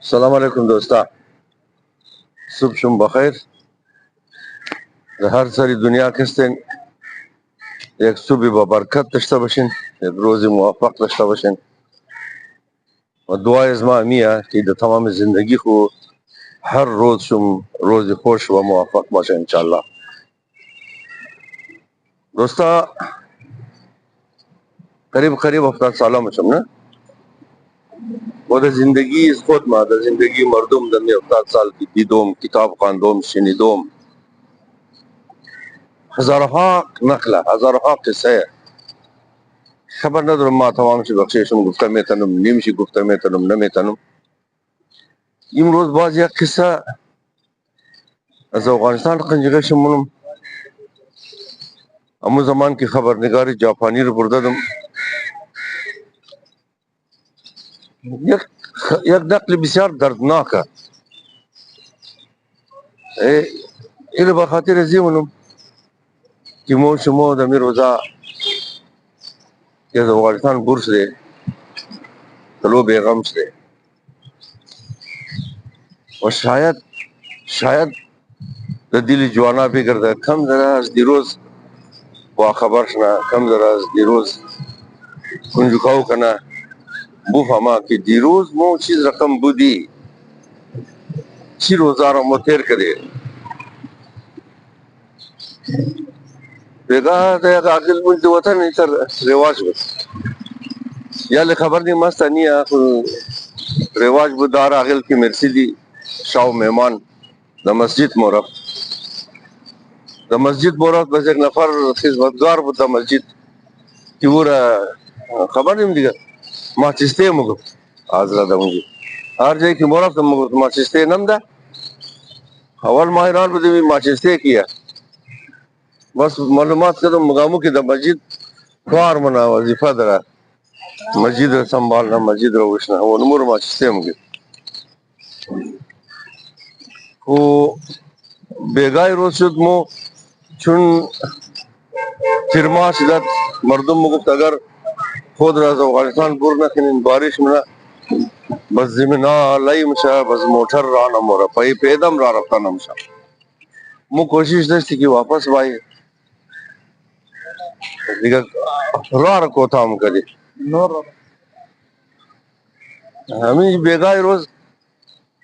السلام عليكم دوستا. صبحكم بخير. هر سری دنیا کستین یک صبح با برکت داشته باشین، یک روز موفق داشته باشین و دعای از ما میه که در تمام زندگی خو هر روز شم روز خوش و موفق باشه انشالله. دوستا قریب 70 ساله میشم نه، و در زندگی از خود ما در زندگی مردم در 70 سال کی دیدم، کتاب خواندم، شنیدم هزارها نقله، هزارها قصه. خبر ندارم ما تمامش بخشیشم گفته میتونم، نمیشه گفته میتونم، نمیتونم. امروز باز یک قصه از افغانستان قنجقه شمونم. امو زمان کی خبرنگار جاپانی رو بردادم، یک یک نقل بسیار دردناکه. اینو به خاطر ازی منم که مو شما در می روزا که از افغانستان برس ده تلو بیغم شده و شاید در دل جوانا بگرده کم ذره از دیروز با خبر شنا، کم ذره از دیروز کنجکاو کنه بفهمه که دیروز مو چیز رقم بودی، چی روزا رو مو تیر کرده. بگاه ده یک عقل بود وطن ایتر رواج بود، یا خبر دی مست نیا رواج بود دار عقل کی مرسیدی شاو مهمان د مسجد مورف، د مسجد مورف بس یک نفر خدمتگار بود د مسجد کی ورا خبر نیم دیگه ما چسته مگو حضرت مجھے هر جای کی مورف مگو ما چسته نم ده اول ماهران بده ما چسته کیا بس معلومات کدم مقامو کی د مسجد کار منا وظیفه دره مسجد رو سنبھالنا، مسجد رو وشنا و نمور ما چسته مگو و بیگای روز شد مو چون تیرما شدت مردم مگفت اگر خود را از افغانستان بر نکنین بارش منا بس زمین لای میشه، بس موتر را نموره پای پیدم را رفته نمیشه. مو کوشش داشتی که واپس بایی دیگه را کوتاه کردی همین بیگای روز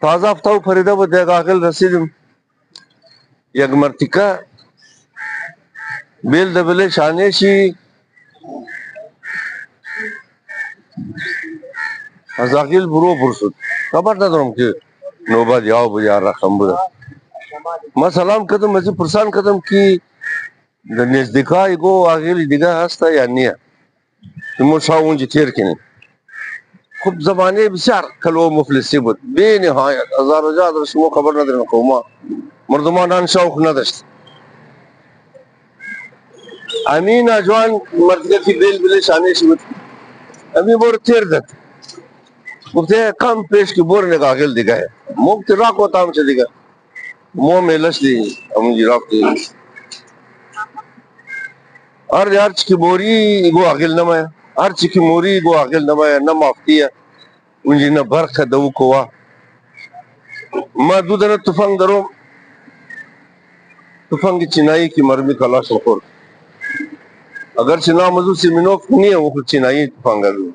تازه افتاو فریده بود دیگه عقل رسیدم یک مرتکه بیل دبله شانه شی از عقل برو پرسد خبر ندارم که نوبت یاو بود یا رقم بود. ما سلام کردم مزی پرسان کردم که در نزدیکای گو عقل دیگه هسته یا نیه که مو شاو اونجا تیر کنیم. خب زمانه بسیار کلو مفلسی بود بی نهایت هزار و جا درش مو خبر ندارم که ما مردمان آن شوق نداشت. امین اجوان مرتکه کی بیل بله شانه شی بود امین بور تیر داد گفته کم پیش کی بور نگاه عقل دیگه ہے موقت را کو تام چه دیگه مو ملش دی امون جی رفتی هر چی کی موری گو عقل نمایا، هر چی کی موری گو عقل نمایا نه مافتی اونجی نه برخه دو کوا. ما دو دنه تفنگ درو تفنگ چینایی کی مرمی کلاش خور اگر چنا مزو سیمینوف نیه وہ چینایی تفنگ دو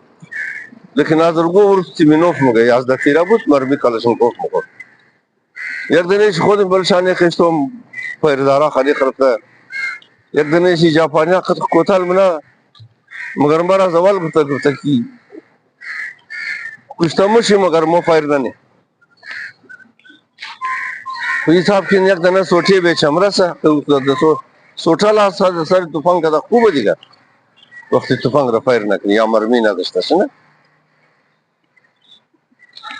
لیکن از رگو ور سیمینوف مگه از دفیرا بود مرمی کلاش خور مخور یک دنیش خود بلشانه خشتم پیردارا خالی خرفته یک دنیشی جاپانیا خط کوتال منا مگر مرا زوال گفته کی کچھ تمشی مگر مو فایر ننه خو صاحب کین یک دنه سوټي به چمرسه د سوټه لا سر تفنگ کده خوب دیگه وقتی تفنگ را فایر نکنی یا مرمی نداشته شنه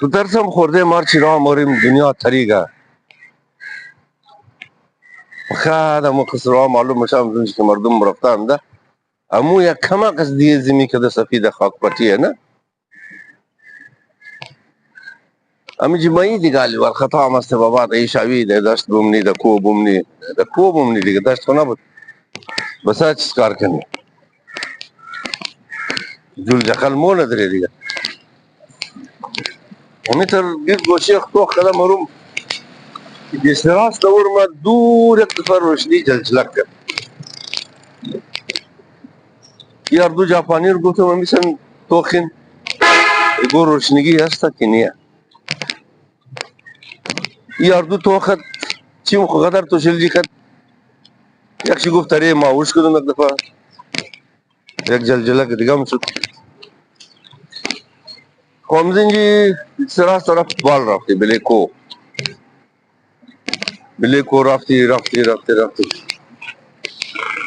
تو درسم خورده مارچی را موریم دنیا تریگه خیلی امو خسروا معلوم مشام دونش که مردم رفتن ده امو یک کما قصد دیگه زمین که ده سفید خاک پتیه نه امی جمعی دیگه لیوال خطا هم است بابا ده ایشاوی ده داشت بومنی ده کو بومنی دیگه داشت خونه بود بس ها چیز کار کنی جول جخل مو نداره دیگه متر قد وشيخ توخ كلام هروم بسراس دور ما دور اقتفار روشنی جلجلك ياردو جابانير قلتو ما مثلا توخن يقول روشنيجي هستا كينيا ياردو توخت تيم قدر توشلجي كت يكشي قف تري ما وش كده نقدفا يك جلجلك دقام شد قومزنجي سراس طرف بال رفتي بليكو رفتي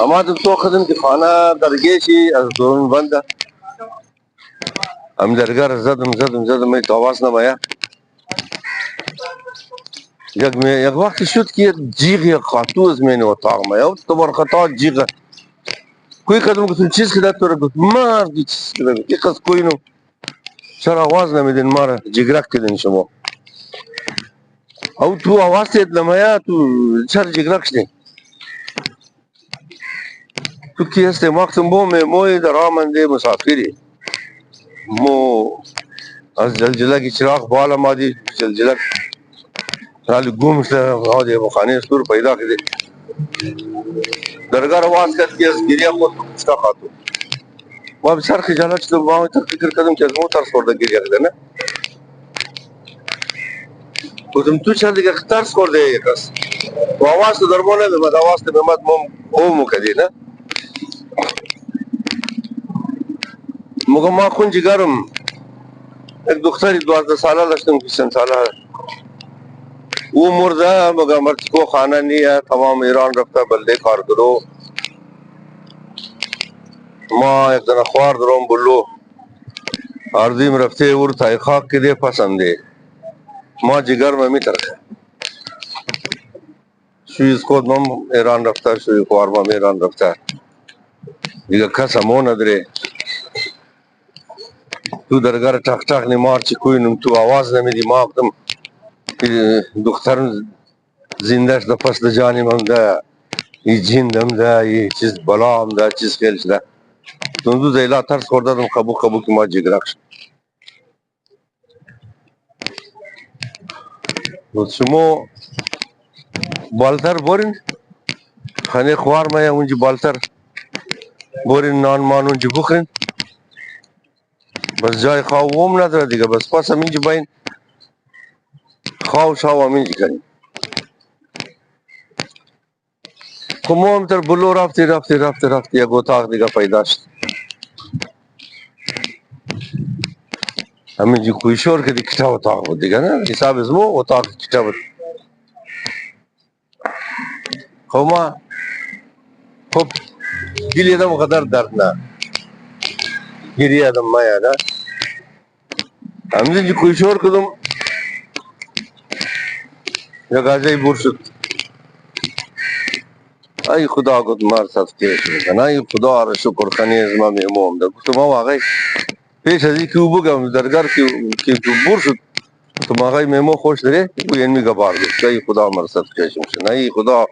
اما تو خدم کی خانه درگیشی از دورن بنده هم درگر زدم می تو آواز نمایا یک وقت شد که یک جیغ یک خاطو از من اتاق ما یا تو برخطا جیغ کوئی قدم گفتم چیز که تو رو گفت مردی چیز که گفت یک از کوئی نو چرا آواز نمیدین مارا جیگرک کدین شما او تو آواز تید نمایا تو چرا جیگرک شدین تو کی هستی وقتم موی در آمنده مسافری مو از جلجلک چراغ بالا مادی جلجلک حالی گم شده آدی بخانه سور پیدا کده درگاه آواز کرد که از گریه خود کشتا خاتو ما بسر خجالت شدم با تا فکر کردم که از مو ترس خورده گریه کده نه گفتم تو چرا دیگه ترس خورده یک است و آواز تو درمو نمیمد آواز تو میمد اومو کدی نه مگه ما خون جگرم یک دختری 12 ساله داشتم که چند ساله او مرده مگه مرتکو خانه نیه تمام ایران رفته بلده کارگرو ما یک دن خوار درم بلو اردیم رفته اور تای خاک کده پسنده ما جگر میں میترخه شویز خود مم ایران رفته شوی خوار مم ایران رفته دیگه کس همو نداره تو درگر ٹک ٹک نمار چی کوئی نم تو آواز نمیدی ما اقدم دختر زندهش ده پس ده جانم هم ده ای جند هم ده ای چیز بلا هم ده چیز خیلش ده تندو زیلا ترس خورده دم قبو که ما جگرک شد شما بالتر برین خانه خوار ما اونجی بالتر برین نان مان اونجی بخورین بس جای خواب هم نداره دیگه بس پس هم اینجی باین خواب شاو هم اینجی کنیم خب ما هم تر بلو رفتی یک اتاق دیگه پیدا شد همینجی کویشور که دی کتا اتاق بود دیگه نه حساب از مو اتاق کتا بود خب ما خب گیری ادم قدر درد نه گیری ادم ما یاده همینجی کویشور کدوم یک آجای بور شد ای خدا گفت مار صدقه شد ای خدا را شکر خانی از ما میموم ده گفتم آقای پیش از اینکه او بگم درگر که تو بور شد تو آقای میمو خوش داره او این میگه بار گفت ای خدا مر صدقه شد ای خدا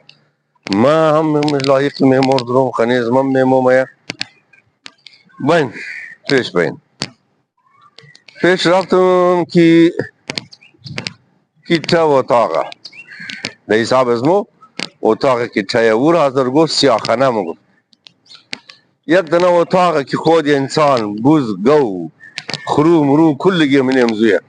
ما هم لایق میمور درم خانی از ما میموم یا باین پیش رفتم که کیتا و اتاقه ده حساب از مو اتاق کیتا او را حاضر گفت سیاخانه مگفت یک دنه اتاق که خود انسان بوز گو خرو مرو کلگی من امزویه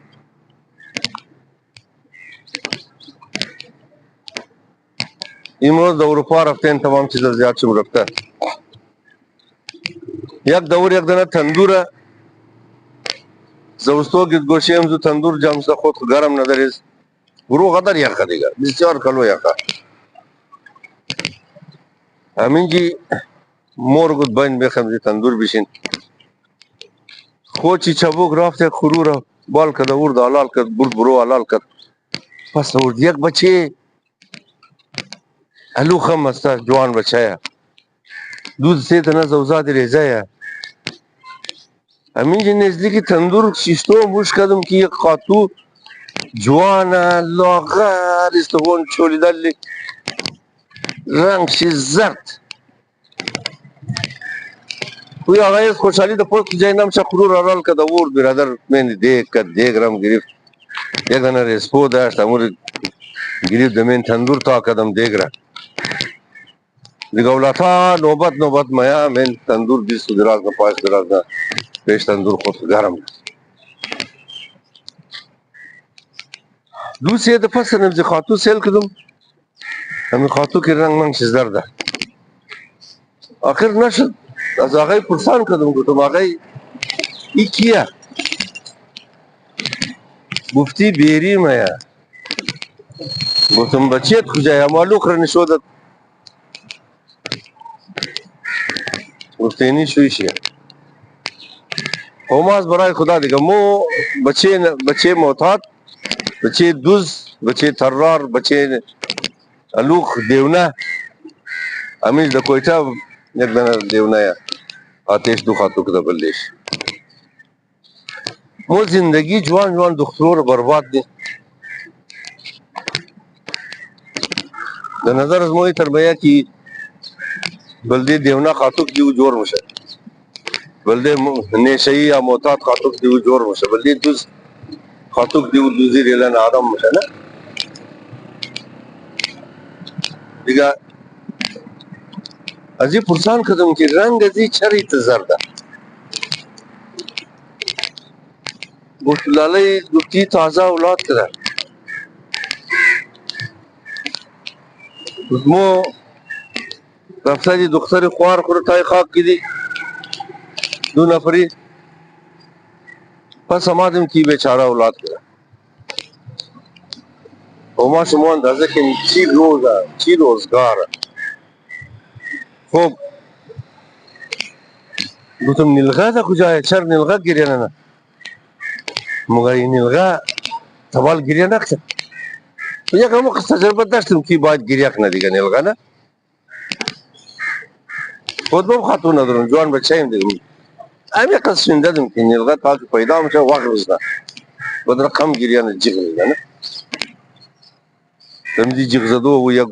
امروز در اروپا رفتن تمام چیز زیاد شم رفته یک دنه تندوره زوستو گید گوشی امزو تندور جامسته خود گرم نداریز برو قدر یخه دیگه بسیار کلو یخه همینجی مور گود باین بخم زی تندور بشین خوچی چبوک رفت یک خرو را بال کد ورد حلال کد برو حلال کد پس ورد یک بچه الو خم استا جوان بچه دود سیت نه زوزاد ریزه همینجی نزدیکی تندور شیشتو موش کدم که یک خاتو جوانا لاغر استوان چولی دلی رنگش زرد توی آقای خوشحالی د پست جای نم شخرو رال که د ور برادر من دیگ که دیگ رم گرفت یک دانه ریسپو داشت امور گرفت دمین تندور تا کدم دیگ را دیگه اولاتا نوبت میا من تندور بیست دراز نه پاش دراز نه پیش تندور خود گرم دوسیه د پس نمزی خاطو سیل کدم همین خاطو که رنگ من چیزدر ده آخر نشد از آقای پرسان کدم گفتم آقای ای کیه گفتی بیری میا گفتم بچیت کجای مالوک را نشودت گفتی شویشی هماز برای خدا دیگه مو بچه معتاد بچه دوز بچه ترار بچه الوخ دیونه امیش د کویتا یک دانه دیونه یا آتش دو خاطو کده بلدیش مو زندگی جوان دخترور برباد دی د نظر از موی تربیه کی بلده دیونه خاطو دیو جور مشه بلده نیشهی یا معتاد خاطو دیو جور مشه بلده دوز خاطو دیو دوزی ریلن آدم مشه نه دیگه ازی پرسان کدم که رنگ ازی چری تزرده گفت لاله گفتی تازه اولاد کرد گفت مو رفتاری دختر خوار خور تای خاک کدی دو نفری پس آمدیم که بیچاره اولاد کرد و ما شما اندازه که چی روزه چی روزگاره خب گفتم نیلغه ده کجای چر نیلغه گریه نه مگه نیلغه تبال گریه نکرد یک همه تجربه داشتم که باید گریه کنه دیگه نیلغه نه خود بم خاتون ندارم جوان بچه ایم دیگه همین قصد شنده دم که نیلغه تا که پیدا میشه وقت بزنه بدر کم گریه نه جیغ میده نه دم جیغ زدو و یک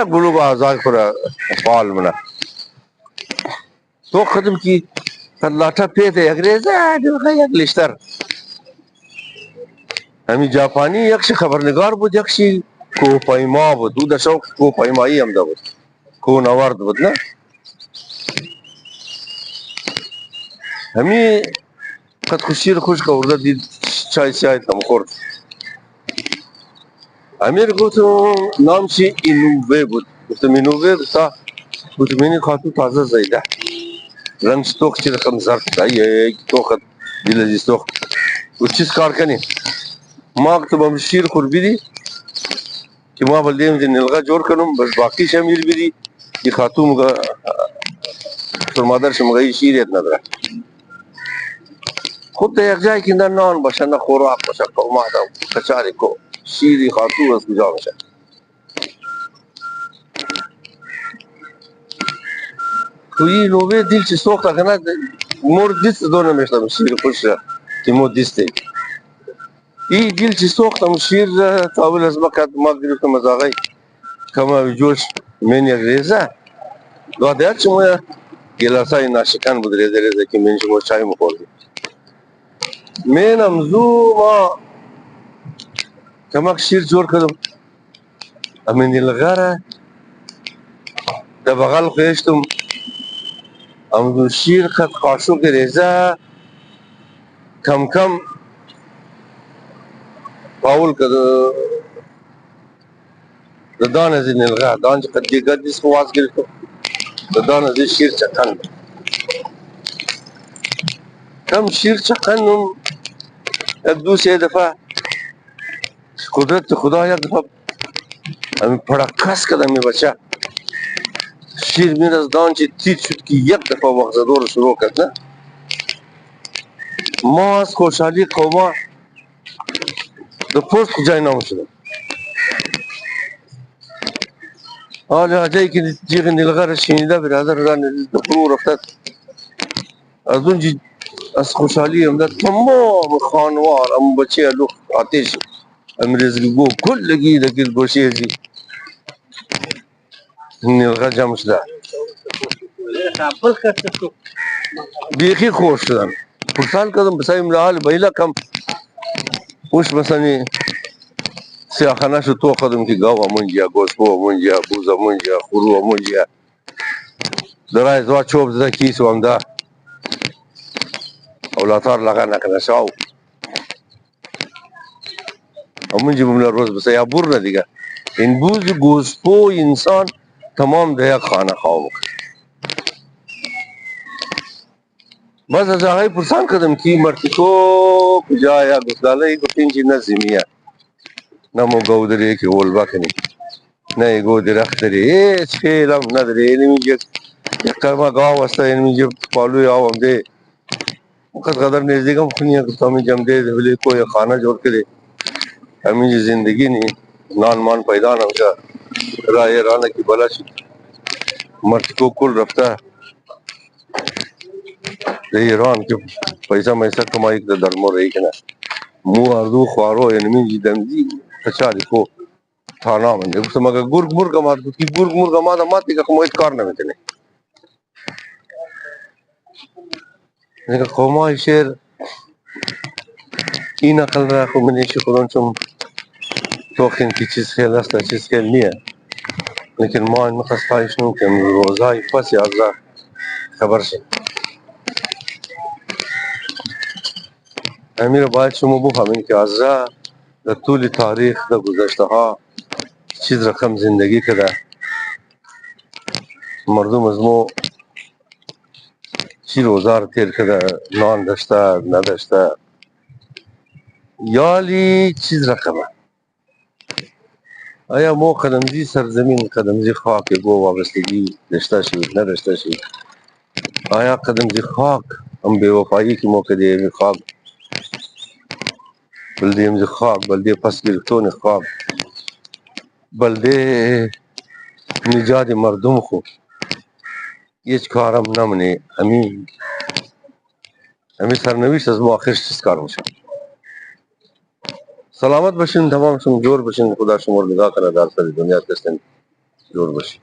گلوب آزاد خورا فعال منه تو خدم کی لاتا پیته یک ریزه دیگه یک لیشتر همین ژاپنی یکش خبرنگار بود یکشی کوهپیما بود او در شوق کوهپیمایی هم ده بود کوهنورد بود نه همین قد خوشیر خوش کورده دید چای تم خورد امیر گفتم نامشی اینووه بود گفتم اینووه بسا گفتم اینی خاطو تازه زیده رنگ ستوخ چی رقم زرد یک توخت دیل ستوخ و چیز کار کنی ما گفتم شیر خور بیدی که ما بلدیم دی نلغه جور کنم بس باقی شمیر بیدی که خاطو مگه مادرش مگه شیریت نداره خود در یک جایی که نه نان باشه نه خوراک باشه قومه دا کچاری کو شیری خاطو از کجا باشه کوی نوبه دیل چی سوخته کنه مور دیست دونه میشتم شیر خوش که مور دیسته ای دیل چی سوختم شیر تاول از ما گرفتم از آقای کما جوش من یک ریزه داده هر چی گلاسای ناشکن بود ریزه که من شما چای مخوردیم منم زو ما کمک شیر جور کردم امین الغره در بغل خیشتم امدو شیر خد قاشق ریزه کم باول کرد دان از این الغه دان چه قد دیگر دیس خواست گرفتم دان از این شیر چکن کم شیر چکنم یک دو سه دفعه قدرت خدا یک دفعه همین پڑکس کرد همین بچه شیر میر از دان چه تیز شد که یک دفعه وقت زدور شروع کرد نه ما از خوشحالی قوما در پست جای نام شدم حالا جایی که جیغ نیلغه را شنیده برادر ران دپرو رفتد از اون از خوشحالی هم در تمام خانوار ام بچه لوک آتش امریزگی گو کلگی دکیل گوشی ازی نیلغه جمع شده بیخی خوش شدن پرسان کردم بسای امرال بیلا کم وش مثلا سیاخانه شو تو قدم که گاوا منجیا گوسپو منجیا بوزا منجیا خورو منجیا درای زوا چوب زده کیسو هم ده اولاتار لغا نکنه شاو منجی بمنا روز بسای یا بور ندیگه این بوز گوسپو انسان تمام ده یک خانه خواه بس از آقای پرسان کردم که مرتی تو کجایا گفتاله گفتین چی نزمیه نمو گودره که اول بکنی نه گو درخت داری هیچ خیلم نداری اینمیگه یک کرما گاو هسته اینمیگه پالوی آوام ده وقت قدر نزدیکم خونیه گفتم اینجا هم ده ولی کوئی خانه جوڑ کده همینجا زندگی نی نان مان پیدا نمشه رای رانه کی بلا شد مرتی کو کل رفته ده ایران که پیسا میسا کمایی که در مو رهی کنه مو اردو خوارو اینمیگه دمدی کچالی کو تانا منده گفتم اگه گرگ مرگ آمد گفتی گرگ مرگ آمد آمد دیگه خمایت کار نمیتونه دیگه قومای شیر این عقل را خو منیش خودم چون توخین کی چیز خیل است چیز خیل نیه لیکن ما این مخصفایش نو که روزای پس یازده خبر شد امیر باید شما بفهمین که ازرا در طول تاریخ در گذشته ها چیز رقم زندگی کرده مردم از مو چی روزار تیر کرده نان داشته نداشته یالی چیز رقمه آیا مو قدمزی سرزمین قدمزی خاک گو وابستگی داشته شد نداشته شد آیا قدمزی خاک هم بے وفایی کی موقع دی خاک بلدی امزی خاک بلدی پس گرفتون خاک بلدی نجات مردم خو هیچ کارم نمونه همین سرنوشت از ما آخرش چیز کار میشه سلامت باشین تمام شما جور باشین خدا شما رو نگاه کنه در سر دنیا کستن جور باشین